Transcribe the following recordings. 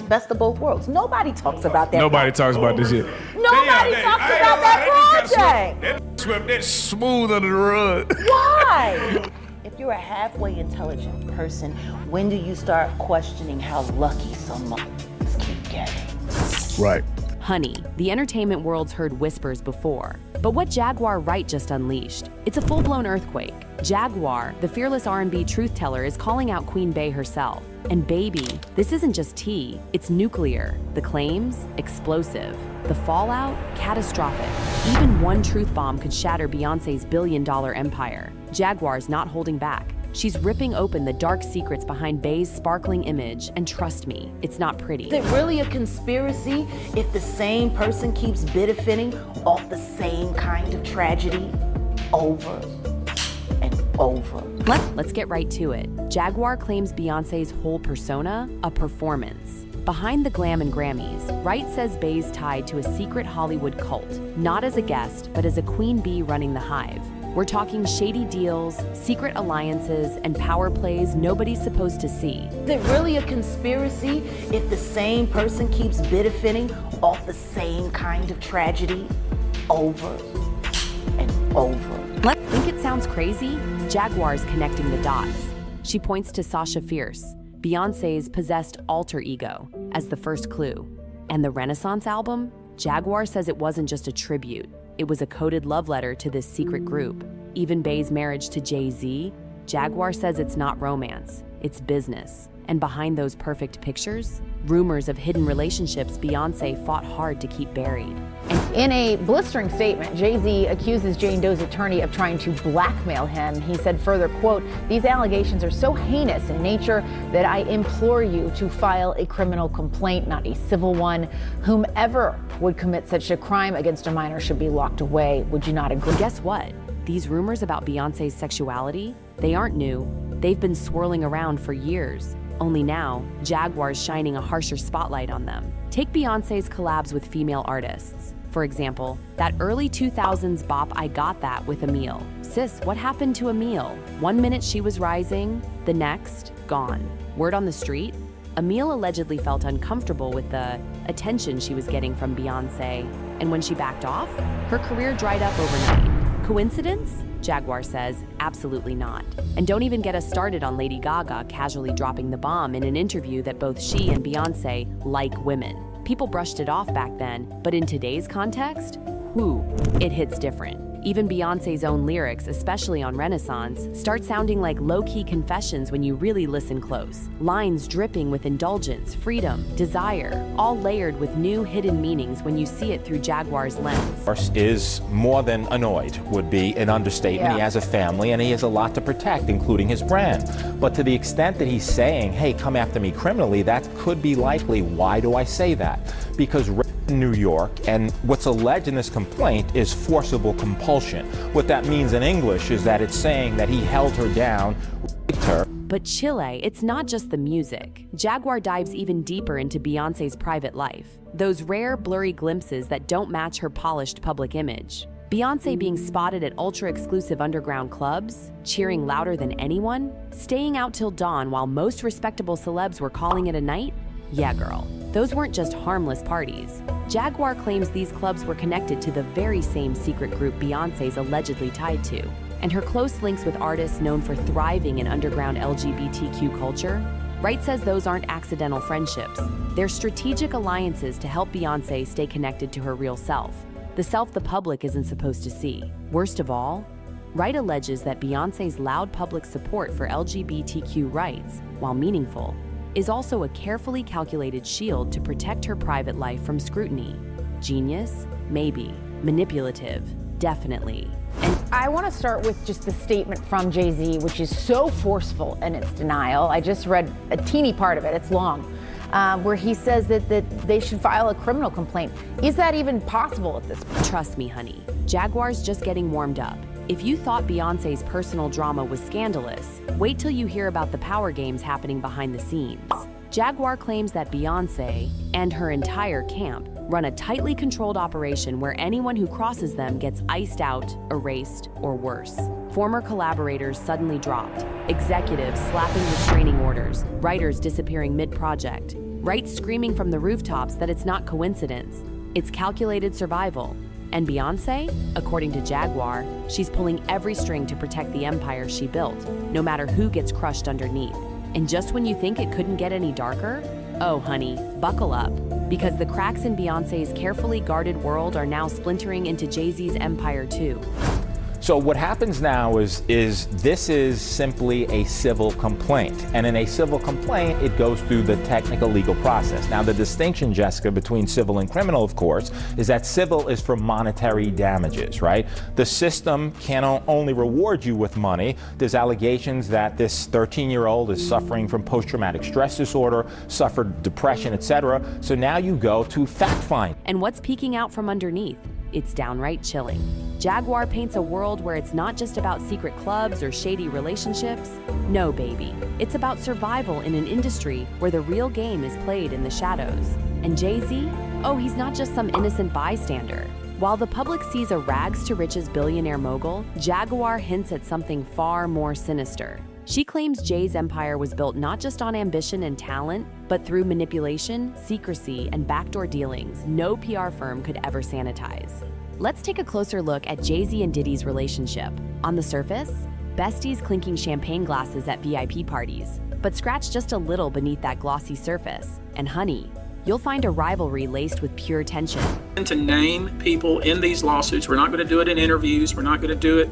best of both worlds. Nobody talks about that. Nobody talks about this shit. Nobody talks about that project. That swept that smooth under the rug. Why? If you're a halfway intelligent person, when do you start questioning how lucky some motherfuckers keep getting? Right. Honey, the entertainment world's heard whispers before. But what Jaguar Wright just unleashed? It's a full-blown earthquake. Jaguar, the fearless R&B truth-teller, is calling out Queen Bey herself. And baby, this isn't just tea, it's nuclear. The claims, explosive. The fallout, catastrophic. Even one truth bomb could shatter Beyoncé's billion-dollar empire. Jaguar's not holding back. She's ripping open the dark secrets behind Bey's sparkling image, and trust me, it's not pretty. Is it really a conspiracy if the same person keeps benefiting off the same kind of tragedy over and over? Let's get right to it. Jaguar claims Beyoncé's whole persona, a performance. Behind the glam and Grammys, Wright says Bey's tied to a secret Hollywood cult, not as a guest, but as a queen bee running the hive. We're talking shady deals, secret alliances, and power plays nobody's supposed to see. Is it really a conspiracy if the same person keeps benefiting off the same kind of tragedy over and over? Think it sounds crazy? Jaguar's connecting the dots. She points to Sasha Fierce, Beyoncé's possessed alter ego, as the first clue. And the Renaissance album? Jaguar says it wasn't just a tribute. It was a coded love letter to this secret group. Even Bey's marriage to Jay-Z, Jaguar says it's not romance, it's business. And behind those perfect pictures, rumors of hidden relationships Beyoncé fought hard to keep buried. In a blistering statement, Jay-Z accuses Jane Doe's attorney of trying to blackmail him. He said further, quote, "These allegations are so heinous in nature that I implore you to file a criminal complaint, not a civil one. Whomever would commit such a crime against a minor should be locked away. Would you not agree?" Guess what? These rumors about Beyoncé's sexuality, they aren't new. They've been swirling around for years. Only now, Jaguar's shining a harsher spotlight on them. Take Beyoncé's collabs with female artists. For example, that early 2000s bop I Got That with Emile. Sis, what happened to Emile? 1 minute she was rising, the next, gone. Word on the street? Emile allegedly felt uncomfortable with the attention she was getting from Beyoncé, and when she backed off, her career dried up overnight. Coincidence? Jaguar says, absolutely not. And don't even get us started on Lady Gaga casually dropping the bomb in an interview that both she and Beyoncé like women. People brushed it off back then, but in today's context, it hits different. Even Beyoncé's own lyrics, especially on Renaissance, start sounding like low-key confessions when you really listen close. Lines dripping with indulgence, freedom, desire, all layered with new hidden meanings when you see it through Jaguar's lens. Is more than annoyed, would be an understatement. He has a family and he has a lot to protect, including his brand. But to the extent that he's saying, hey, come after me criminally, that could be likely. Why do I say that? Because in New York, and what's alleged in this complaint is forcible compulsion. What that means in English is that it's saying that he held her down, raped her. But Chile, it's not just the music. Jaguar dives even deeper into Beyoncé's private life. Those rare, blurry glimpses that don't match her polished public image. Beyoncé being spotted at ultra-exclusive underground clubs, cheering louder than anyone, staying out till dawn while most respectable celebs were calling it a night? Yeah, girl. Those weren't just harmless parties. Jaguar claims these clubs were connected to the very same secret group Beyoncé's allegedly tied to. And her close links with artists known for thriving in underground LGBTQ culture, Wright says those aren't accidental friendships. They're strategic alliances to help Beyoncé stay connected to her real self, the self the public isn't supposed to see. Worst of all, Wright alleges that Beyoncé's loud public support for LGBTQ rights, while meaningful, is also a carefully calculated shield to protect her private life from scrutiny. Genius? Maybe. Manipulative? Definitely. And I want to start with just the statement from Jay-Z, which is so forceful in its denial. I just read a teeny part of it, it's long, where he says that they should file a criminal complaint. Is that even possible at this point? Trust me, honey. Jaguar's just getting warmed up. If you thought Beyoncé's personal drama was scandalous, wait till you hear about the power games happening behind the scenes. Jaguar claims that Beyoncé and her entire camp run a tightly controlled operation where anyone who crosses them gets iced out, erased, or worse. Former collaborators suddenly dropped, executives slapping restraining orders, writers disappearing mid-project. Wright screaming from the rooftops that it's not coincidence, it's calculated survival. And Beyoncé, according to Jaguar, she's pulling every string to protect the empire she built, no matter who gets crushed underneath. And just when you think it couldn't get any darker, oh honey, buckle up, because the cracks in Beyoncé's carefully guarded world are now splintering into Jay-Z's empire too. So what happens now is this is simply a civil complaint. And in a civil complaint, it goes through the technical legal process. Now, the distinction, Jessica, between civil and criminal, of course, is that civil is for monetary damages, right? The system can only reward you with money. There's allegations that this 13-year-old is suffering from post-traumatic stress disorder, suffered depression, etc. So now you go to fact find. And what's peeking out from underneath? It's downright chilling. Jaguar paints a world where it's not just about secret clubs or shady relationships. No, baby. It's about survival in an industry where the real game is played in the shadows. And Jay-Z? Oh, he's not just some innocent bystander. While the public sees a rags-to-riches billionaire mogul, Jaguar hints at something far more sinister. She claims Jay's empire was built not just on ambition and talent, but through manipulation, secrecy, and backdoor dealings no PR firm could ever sanitize. Let's take a closer look at Jay-Z and Diddy's relationship. On the surface, besties clinking champagne glasses at VIP parties, but scratch just a little beneath that glossy surface, and honey, you'll find a rivalry laced with pure tension. To name people in these lawsuits, we're not going to do it in interviews, we're not going to do it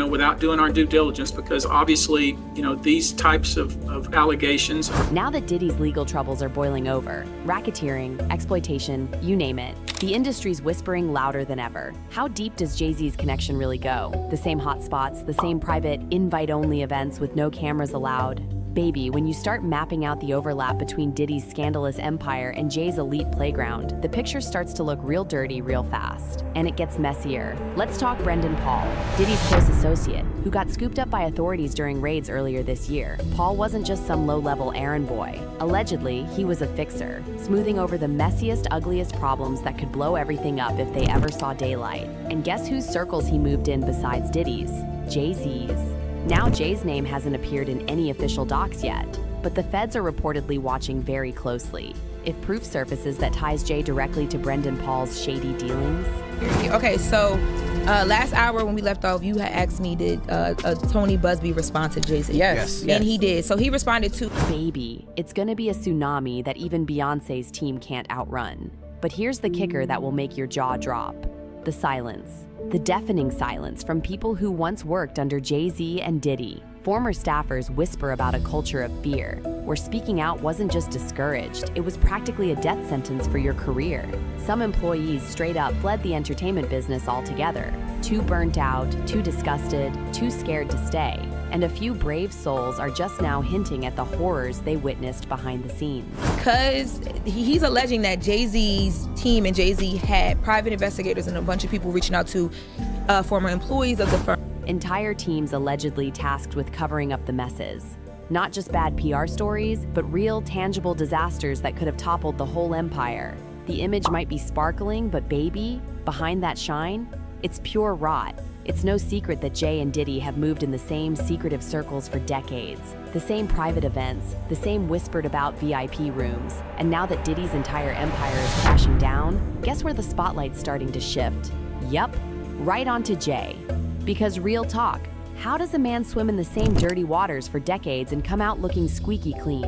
without doing our due diligence, because obviously, these types of allegations. Now that Diddy's legal troubles are boiling over, racketeering, exploitation, you name it, the industry's whispering louder than ever. How deep does Jay-Z's connection really go? The same hotspots, the same private invite-only events with no cameras allowed. Baby, when you start mapping out the overlap between Diddy's scandalous empire and Jay's elite playground, the picture starts to look real dirty real fast. And it gets messier. Let's talk Brendan Paul, Diddy's close associate, who got scooped up by authorities during raids earlier this year. Paul wasn't just some low-level errand boy. Allegedly, he was a fixer, smoothing over the messiest, ugliest problems that could blow everything up if they ever saw daylight. And guess whose circles he moved in besides Diddy's? Jay-Z's. Now Jay's name hasn't appeared in any official docs yet, but the feds are reportedly watching very closely. If proof surfaces that ties Jay directly to Brendan Paul's shady dealings. Okay, so last hour when we left off, you had asked me, did Tony Busby respond to Jay-Z? Yes. And he did. So he responded to... Baby, it's gonna be a tsunami that even Beyoncé's team can't outrun. But here's the kicker that will make your jaw drop. The silence. The deafening silence from people who once worked under Jay-Z and Diddy. Former staffers whisper about a culture of fear, where speaking out wasn't just discouraged, it was practically a death sentence for your career. Some employees straight up fled the entertainment business altogether, too burnt out, too disgusted, too scared to stay. And a few brave souls are just now hinting at the horrors they witnessed behind the scenes. Because he's alleging that Jay-Z's team and Jay-Z had private investigators and a bunch of people reaching out to former employees of the firm. Entire teams allegedly tasked with covering up the messes. Not just bad PR stories, but real, tangible disasters that could have toppled the whole empire. The image might be sparkling, but baby, behind that shine, it's pure rot. It's no secret that Jay and Diddy have moved in the same secretive circles for decades. The same private events, the same whispered about VIP rooms. And now that Diddy's entire empire is crashing down, guess where the spotlight's starting to shift? Yup, right onto Jay. Because real talk, how does a man swim in the same dirty waters for decades and come out looking squeaky clean?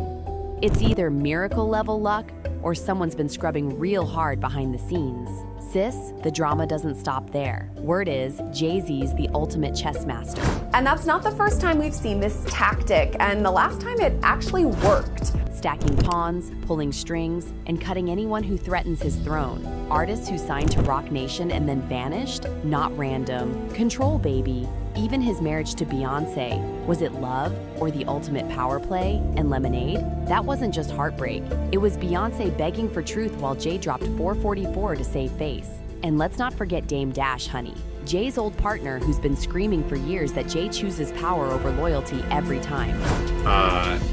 It's either miracle level luck or someone's been scrubbing real hard behind the scenes. Sis, the drama doesn't stop there. Word is, Jay-Z's the ultimate chess master. And that's not the first time we've seen this tactic, and the last time it actually worked. Stacking pawns, pulling strings, and cutting anyone who threatens his throne. Artists who signed to Rock Nation and then vanished? Not random. Control, baby. Even his marriage to Beyoncé, was it love or the ultimate power play? And Lemonade? That wasn't just heartbreak. It was Beyoncé begging for truth while Jay dropped 444 to save face. And let's not forget Dame Dash, honey. Jay's old partner who's been screaming for years that Jay chooses power over loyalty every time.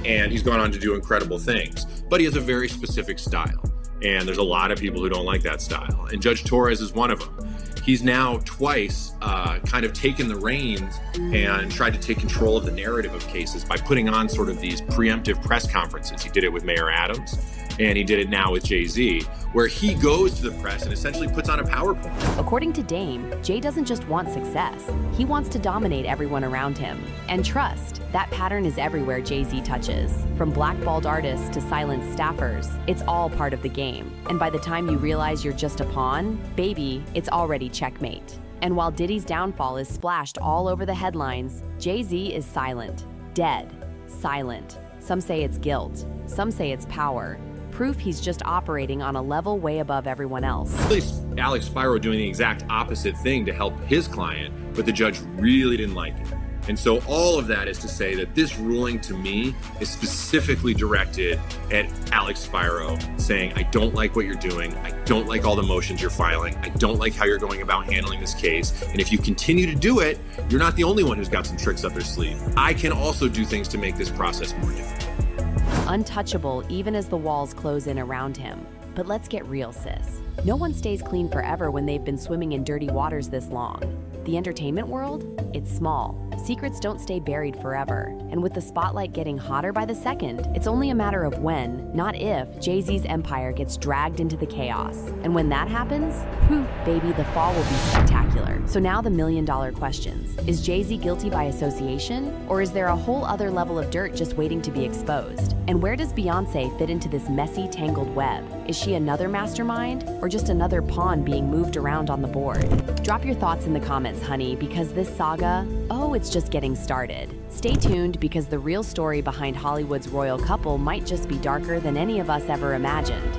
And he's gone on to do incredible things, but he has a very specific style. And there's a lot of people who don't like that style. And Judge Torres is one of them. He's now twice kind of taken the reins and tried to take control of the narrative of cases by putting on sort of these preemptive press conferences. He did it with Mayor Adams. and he did it now with Jay-Z, where he goes to the press and essentially puts on a PowerPoint. According to Dame, Jay doesn't just want success. He wants to dominate everyone around him. And trust, that pattern is everywhere Jay-Z touches. From blackballed artists to silenced staffers, it's all part of the game. And by the time you realize you're just a pawn, baby, it's already checkmate. And while Diddy's downfall is splashed all over the headlines, Jay-Z is silent, dead, silent. Some say it's guilt, some say it's power. Proof he's just operating on a level way above everyone else. At least Alex Spiro doing the exact opposite thing to help his client, but the judge really didn't like it. And so all of that is to say that this ruling to me is specifically directed at Alex Spiro, saying, I don't like what you're doing. I don't like all the motions you're filing. I don't like how you're going about handling this case. And if you continue to do it, you're not the only one who's got some tricks up their sleeve. I can also do things to make this process more difficult. Untouchable even as the walls close in around him. But let's get real, sis. No one stays clean forever when they've been swimming in dirty waters this long. The entertainment world? It's small. Secrets don't stay buried forever. And with the spotlight getting hotter by the second, it's only a matter of when, not if, Jay-Z's empire gets dragged into the chaos. And when that happens, whew, baby, the fall will be spectacular. So now the million-dollar questions. Is Jay-Z guilty by association? Or is there a whole other level of dirt just waiting to be exposed? And where does Beyoncé fit into this messy, tangled web? Is she another mastermind? Or just another pawn being moved around on the board? Drop your thoughts in the comments, honey, because this saga, oh, it's just getting started. Stay tuned because the real story behind Hollywood's royal couple might just be darker than any of us ever imagined.